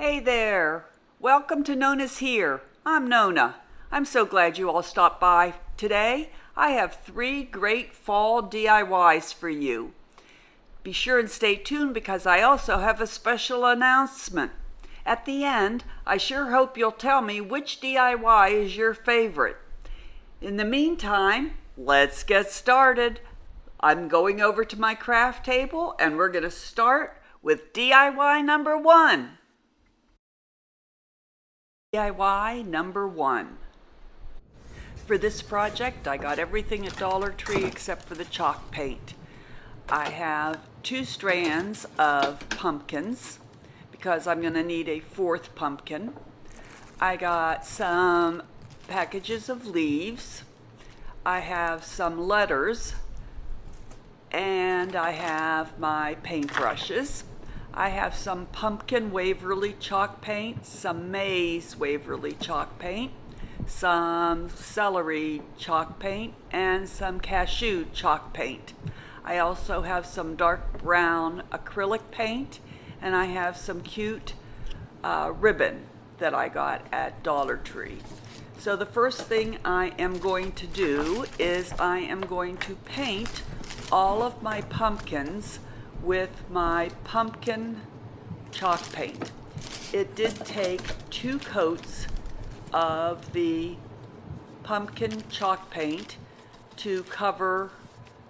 Hey there! Welcome to Nona's Here. I'm Nona. I'm so glad you all stopped by today. I have 3 great fall DIYs for you. Be sure and stay tuned because I also have a special announcement. At the end, I sure hope you'll tell me which DIY is your favorite. In the meantime, let's get started. I'm going over to my craft table and we're going to start with DIY number 1. DIY number 1. For this project, I got everything at Dollar Tree except for the chalk paint. I have 2 strands of pumpkins because I'm going to need a 4th pumpkin. I got some packages of leaves. I have some letters, and I have my paintbrushes. I have some pumpkin Waverly chalk paint, some maize Waverly chalk paint, some celery chalk paint, and some cashew chalk paint. I also have some dark brown acrylic paint, and I have some cute ribbon that I got at Dollar Tree. So the first thing I am going to do is I am going to paint all of my pumpkins with my pumpkin chalk paint. It did take 2 coats of the pumpkin chalk paint to cover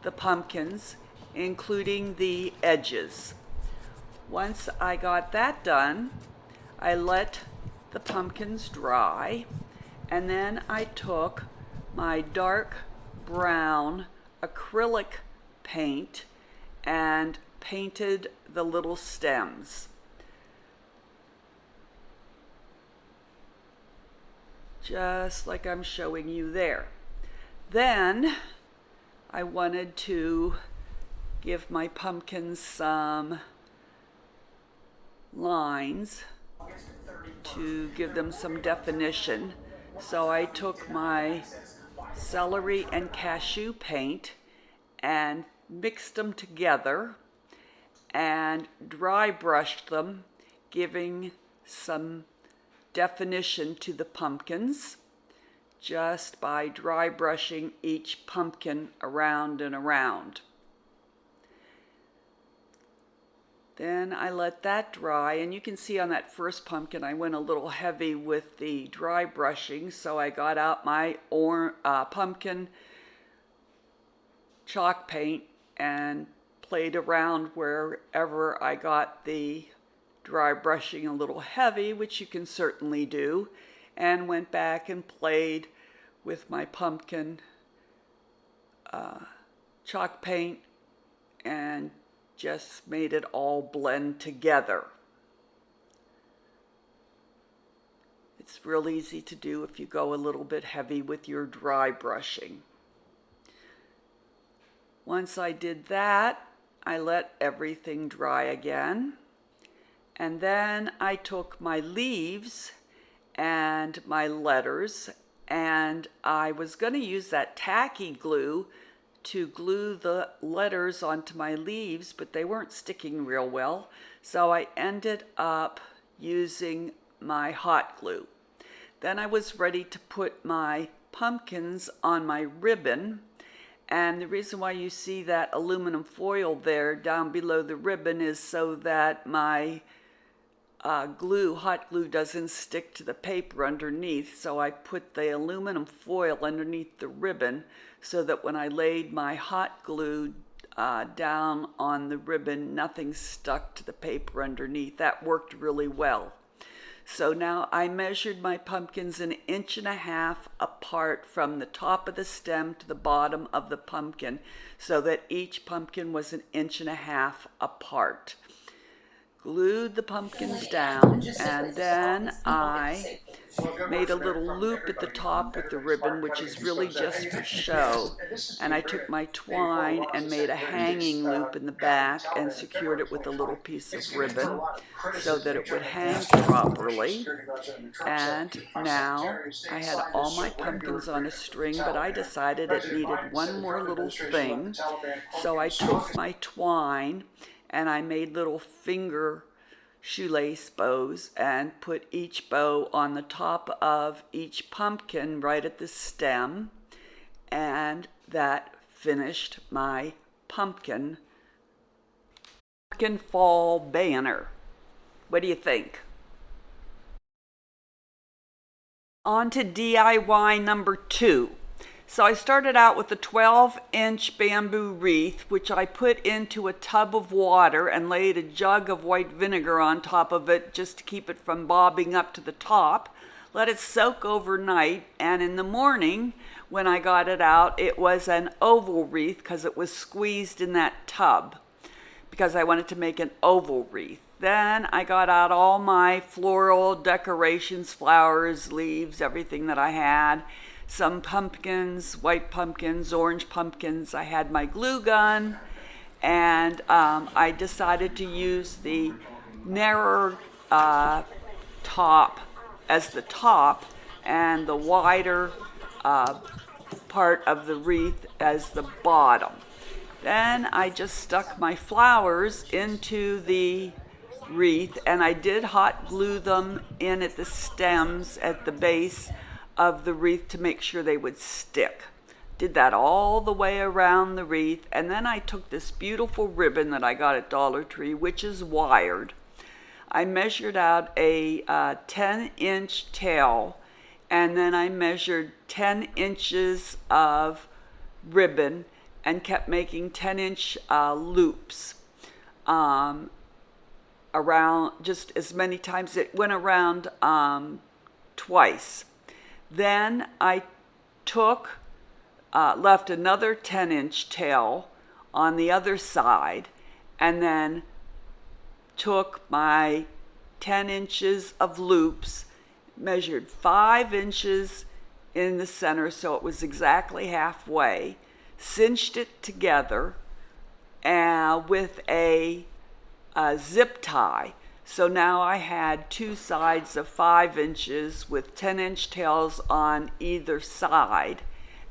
the pumpkins, including the edges. Once I got that done, I let the pumpkins dry, and then I took my dark brown acrylic paint and painted the little stems. Just like I'm showing you there. Then I wanted to give my pumpkins some lines to give them some definition. So I took my celery and cashew paint and mixed them together and dry brushed them, giving some definition to the pumpkins just by dry brushing each pumpkin around and around. Then I let that dry, and you can see on that first pumpkin I went a little heavy with the dry brushing, so I got out my pumpkin chalk paint and played around wherever I got the dry brushing a little heavy, which you can certainly do, and went back and played with my pumpkin chalk paint and just made it all blend together. It's real easy to do if you go a little bit heavy with your dry brushing. Once I did that, I let everything dry again. And then I took my leaves and my letters, and I was going to use that tacky glue to glue the letters onto my leaves, but they weren't sticking real well. So I ended up using my hot glue. Then I was ready to put my pumpkins on my ribbon. And the reason why you see that aluminum foil there down below the ribbon is so that my hot glue doesn't stick to the paper underneath. So I put the aluminum foil underneath the ribbon so that when I laid my hot glue down on the ribbon, nothing stuck to the paper underneath. That worked really well. So now I measured my pumpkins 1.5 inches apart from the top of the stem to the bottom of the pumpkin, so that each pumpkin was 1.5 inches apart. Glued the pumpkins down, and then I made a little loop at the top with the ribbon, which is really just for show. And I took my twine and made a hanging loop in the back and secured it with a little piece of ribbon so that it would hang properly. And now I had all my pumpkins on a string, but I decided it needed one more little thing. So I took my twine and I made little finger shoelace bows and put each bow on the top of each pumpkin right at the stem, and that finished my pumpkin fall banner. What do you think? On to DIY number 2. So I started out with a 12-inch bamboo wreath, which I put into a tub of water and laid a jug of white vinegar on top of it just to keep it from bobbing up to the top. Let it soak overnight, and in the morning when I got it out, it was an oval wreath because it was squeezed in that tub because I wanted to make an oval wreath. Then I got out all my floral decorations, flowers, leaves, everything that I had. Some pumpkins, white pumpkins, orange pumpkins. I had my glue gun, and I decided to use the narrower top as the top and the wider part of the wreath as the bottom. Then I just stuck my flowers into the wreath, and I did hot glue them in at the stems at the base of the wreath to make sure they would stick. Did that all the way around the wreath, and then I took this beautiful ribbon that I got at Dollar Tree, which is wired. I measured out a 10-inch tail, and then I measured 10 inches of ribbon and kept making 10-inch loops around just as many times. It went around twice. Then I took, left another 10-inch tail on the other side, and then took my 10 inches of loops, measured 5 inches in the center so it was exactly halfway, cinched it together with a zip tie. So now I had two sides of 5 inches with 10-inch tails on either side,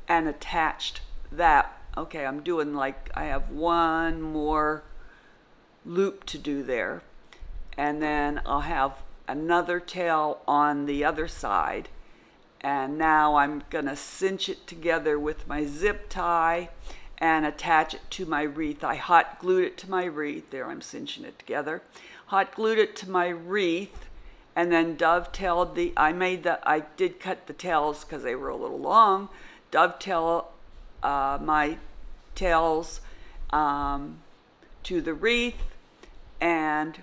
and attached that. Okay, I'm doing like, I have one more loop to do there, and then I'll have another tail on the other side, and now I'm gonna cinch it together with my zip tie and attach it to my wreath. I hot glued it to my wreath. There, I'm cinching it together. Hot glued it to my wreath, and then dovetailed I did cut the tails because they were a little long. Dovetail my tails to the wreath and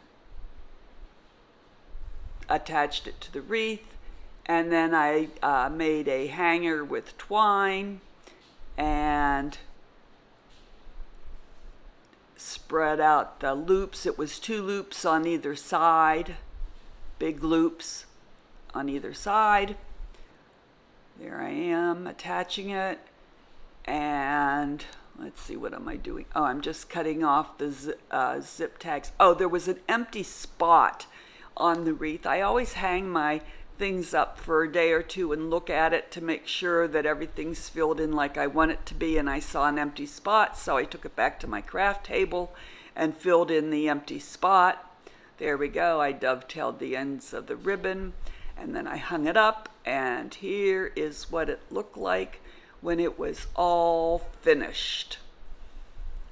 attached it to the wreath, and then I made a hanger with twine and spread out the loops. It was 2 loops on either side, big loops on either side. There I am attaching it, and let's see, what am I doing? Oh, I'm just cutting off the zip tags. Oh, there was an empty spot on the wreath. I always hang my things up for a day or two and look at it to make sure that everything's filled in like I want it to be, and I saw an empty spot, so I took it back to my craft table and filled in the empty spot. There we go. I dovetailed the ends of the ribbon, and then I hung it up, and here is what it looked like when it was all finished.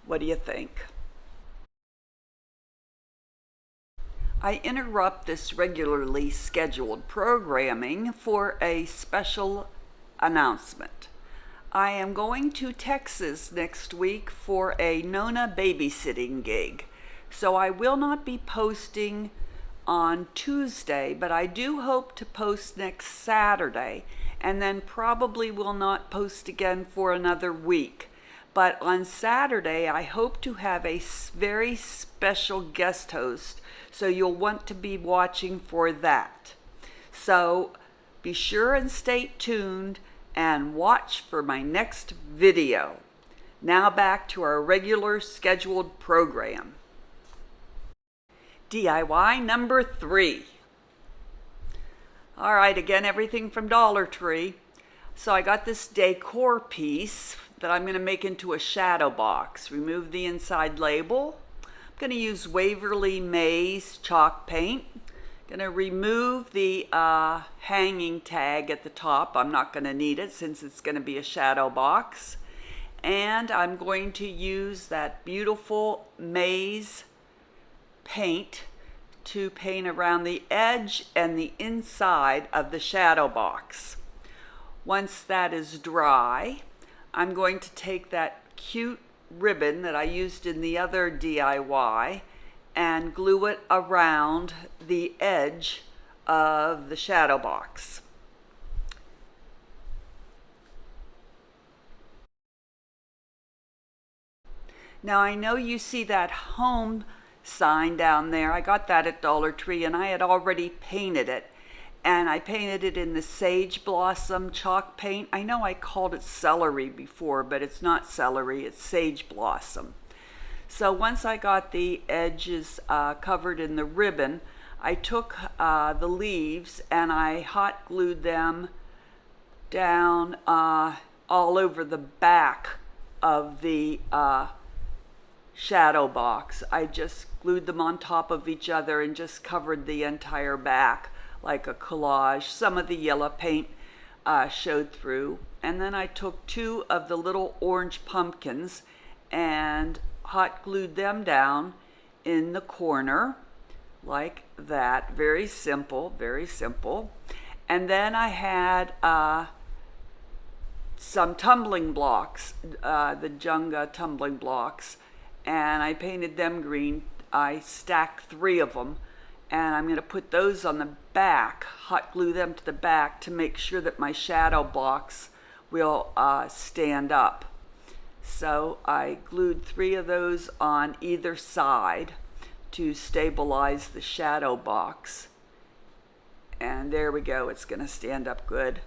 What do you think? I interrupt this regularly scheduled programming for a special announcement. I am going to Texas next week for a Nona babysitting gig, so I will not be posting on Tuesday, but I do hope to post next Saturday, and then probably will not post again for another week. But on Saturday, I hope to have a very special guest host, so you'll want to be watching for that. So be sure and stay tuned and watch for my next video. Now back to our regular scheduled program. DIY number 3. All right, again, everything from Dollar Tree. So I got this decor piece that I'm going to make into a shadow box. Remove the inside label, going to use Waverly Maze chalk paint. Going to remove the hanging tag at the top. I'm not going to need it since it's going to be a shadow box. And I'm going to use that beautiful maze paint to paint around the edge and the inside of the shadow box. Once that is dry, I'm going to take that cute ribbon that I used in the other DIY and glue it around the edge of the shadow box. Now I know you see that home sign down there. I got that at Dollar Tree and I had already painted it. And I painted it in the Sage Blossom chalk paint. I know I called it celery before, but it's not celery, it's Sage Blossom. So once I got the edges covered in the ribbon, I took the leaves and I hot glued them down all over the back of the shadow box. I just glued them on top of each other and just covered the entire back like a collage. Some of the yellow paint showed through. And then I took 2 of the little orange pumpkins and hot glued them down in the corner like that. Very simple, very simple. And then I had some tumbling blocks, the Jenga tumbling blocks, and I painted them green. I stacked 3 of them, and I'm going to put those on the back, hot glue them to the back to make sure that my shadow box will stand up. So I glued 3 of those on either side to stabilize the shadow box. And there we go, it's going to stand up good.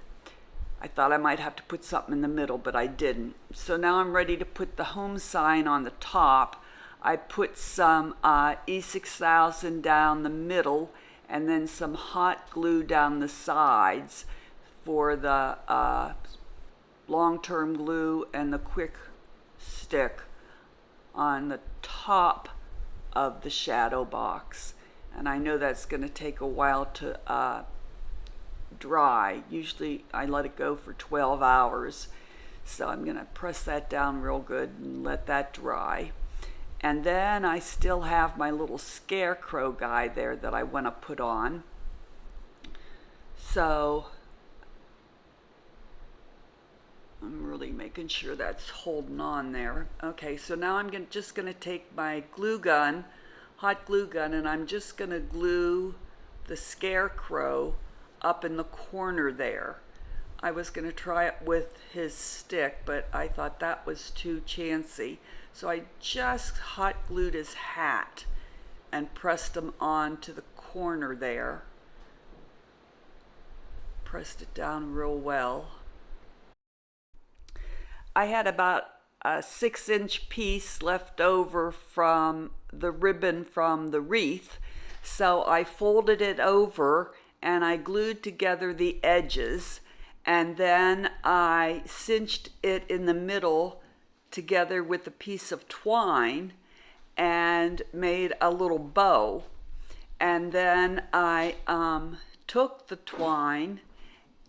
I thought I might have to put something in the middle, but I didn't. So now I'm ready to put the home sign on the top. I put some E6000 down the middle and then some hot glue down the sides for the long-term glue and the quick stick on the top of the shadow box. And I know that's going to take a while to dry. Usually I let it go for 12 hours. So I'm going to press that down real good and let that dry. And then I still have my little Scarecrow guy there that I want to put on. So I'm really making sure that's holding on there. Okay, so now I'm just going to take my glue gun, hot glue gun, and I'm just going to glue the Scarecrow up in the corner there. I was going to try it with his stick, but I thought that was too chancy. So I just hot glued his hat and pressed him on to the corner there. Pressed it down real well. I had about a 6-inch piece left over from the ribbon from the wreath. So I folded it over and I glued together the edges. And then I cinched it in the middle together with a piece of twine and made a little bow. And then I took the twine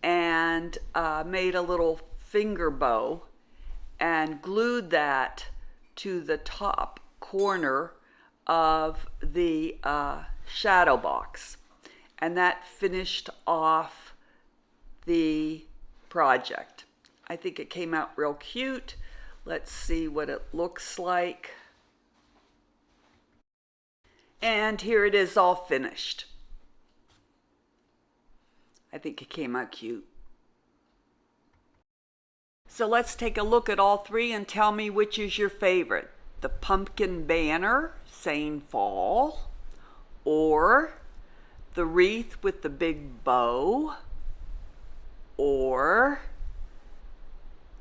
and made a little finger bow and glued that to the top corner of the shadow box. And that finished off the project. I think it came out real cute. Let's see what it looks like. And here it is all finished. I think it came out cute. So let's take a look at all 3 and tell me which is your favorite. The pumpkin banner saying fall, or the wreath with the big bow, or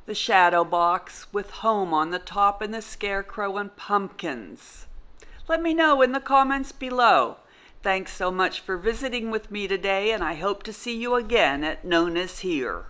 the shadow box with home on the top and the Scarecrow and pumpkins. Let me know in the comments below. Thanks so much for visiting with me today, and I hope to see you again at Nona's Here.